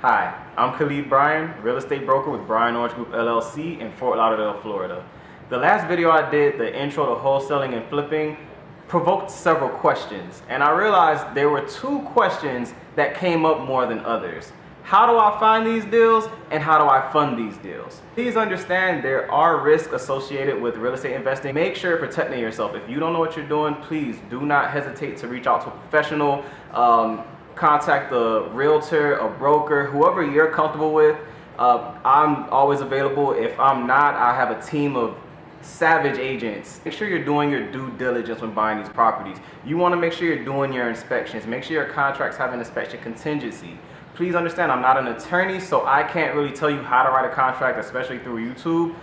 Hi, I'm Khalid Bryan, real estate broker with Bryan Orange Group LLC in Fort Lauderdale, Florida. The last video I did, the intro to wholesaling and flipping, provoked several questions, and I realized there were two questions that came up more than others. How do I find these deals, and how do I fund these deals? Please understand there are risks associated with real estate investing. Make sure you're protecting yourself. If you don't know what you're doing, please do not hesitate to reach out to a professional. Contact a realtor, a broker, whoever you're comfortable with. I'm always available. If I'm not, I have a team of savage agents. Make sure you're doing your due diligence when buying these properties. You want to make sure you're doing your inspections. Make sure your contracts have an inspection contingency. Please understand, I'm not an attorney, so I can't really tell you how to write a contract, especially through YouTube.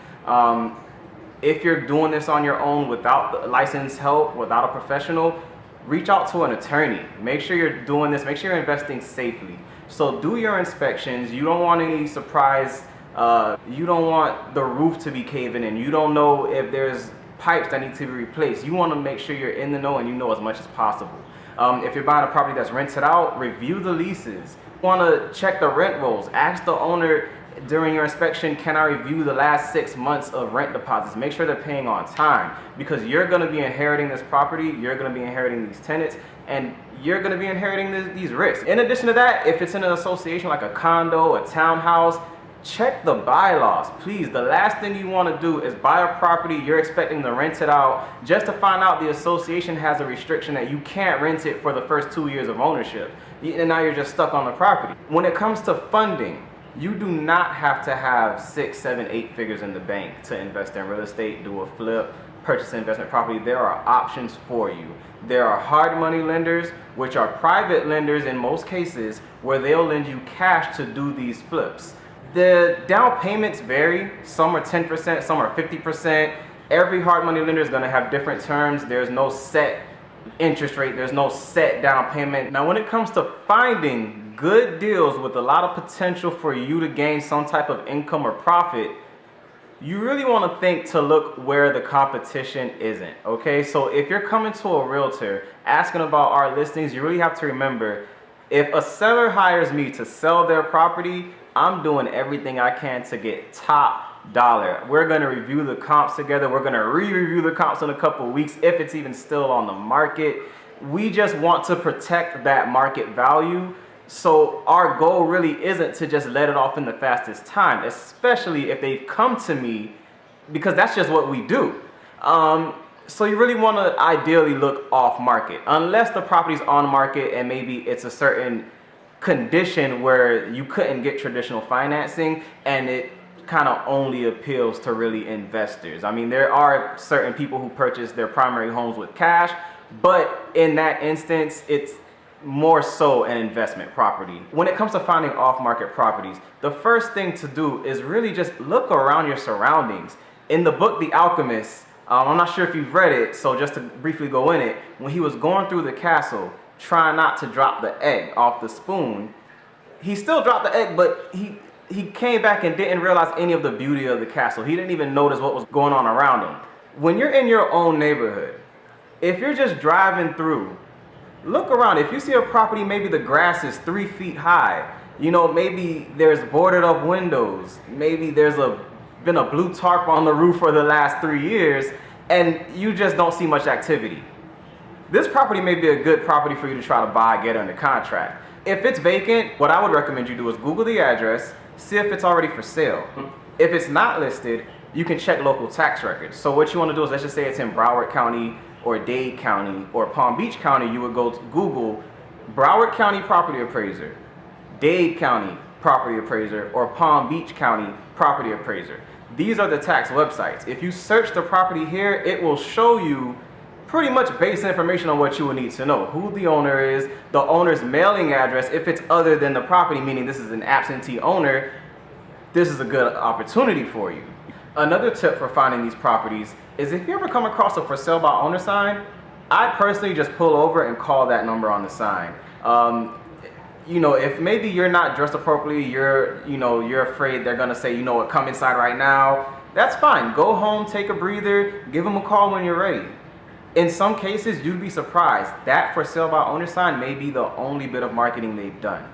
If you're doing this on your own without licensed help, without a professional, reach out to an attorney. Make sure you're doing this. Make sure you're investing safely. So do your inspections. You don't want any surprise. You don't want the roof to be caving in. You don't know if there's pipes that need to be replaced. You want to make sure you're in the know and you know as much as possible. If you're buying a property that's rented out, review the leases. You want to check the rent rolls. Ask the owner during your inspection, can I review the last 6 months of rent deposits? Make sure they're paying on time, because you're going to be inheriting this property, you're going to be inheriting these tenants, and you're going to be inheriting these risks. In addition to that, if it's in an association like a condo, a townhouse, check the bylaws, please. The last thing you want to do is buy a property you're expecting to rent it out just to find out the association has a restriction that you can't rent it for the first 2 years of ownership. And now you're just stuck on the property. When it comes to funding, you do not have to have 6, 7, 8 figures in the bank to invest in real estate, do a flip, purchase an investment property. There are options for you. There are hard money lenders, which are private lenders in most cases, where they'll lend you cash to do these flips. The down payments vary. Some are 10%, some are 50%. Every hard money lender is going to have different terms. There's no set interest rate. There's no set down payment. Now, when it comes to finding good deals with a lot of potential for you to gain some type of income or profit, you really want to think to look where the competition isn't, okay? So if you're coming to a realtor asking about our listings, you really have to remember, if a seller hires me to sell their property, I'm doing everything I can to get top dollar. We're going to review the comps together. We're going to re-review the comps in a couple of weeks if it's even still on the market. We just want to protect that market value. So our goal really isn't to just let it off in the fastest time, especially if they've come to me, because that's just what we do. So you really want to ideally look off market, unless the property's on market and maybe it's a certain condition where you couldn't get traditional financing and it kind of only appeals to really investors. I mean, there are certain people who purchase their primary homes with cash, but in that instance, it's more so an investment property. When it comes to finding off-market properties, the first thing to do is really just look around your surroundings. In the book, The Alchemist, I'm not sure if you've read it, so just to briefly go in it, when he was going through the castle, trying not to drop the egg off the spoon, he still dropped the egg, but he came back and didn't realize any of the beauty of the castle. He didn't even notice what was going on around him. When you're in your own neighborhood, if you're just driving through, look around. If you see a property, maybe the grass is 3 feet high, you know, maybe there's boarded up windows, maybe there's been a blue tarp on the roof for the last 3 years, and you just don't see much activity. This property may be a good property for you to try to buy, get under contract. If it's vacant, what I would recommend you do is Google the address, see if it's already for sale. If it's not listed, you can check local tax records. So what you want to do is, let's just say it's in Broward County or Dade County or Palm Beach County. You would go to Google Broward County property appraiser, Dade County property appraiser, or Palm Beach County property appraiser. These are the tax websites. If you search the property here, it will show you pretty much basic information on what you would need to know. Who the owner is, the owner's mailing address. If it's other than the property, meaning this is an absentee owner, this is a good opportunity for you. Another tip for finding these properties is, if you ever come across a for sale by owner sign, I personally just pull over and call that number on the sign. You know, if maybe you're not dressed appropriately, you're afraid they're gonna say, you know what, come inside right now, that's fine. Go home, take a breather, give them a call when you're ready. In some cases, you'd be surprised. That for sale by owner sign may be the only bit of marketing they've done.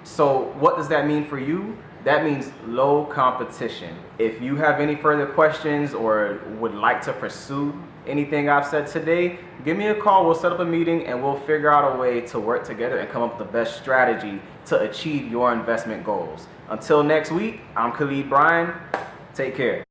So what does that mean for you? That means low competition. If you have any further questions or would like to pursue anything I've said today, give me a call. We'll set up a meeting and we'll figure out a way to work together and come up with the best strategy to achieve your investment goals. Until next week, I'm Khalid Bryan. Take care.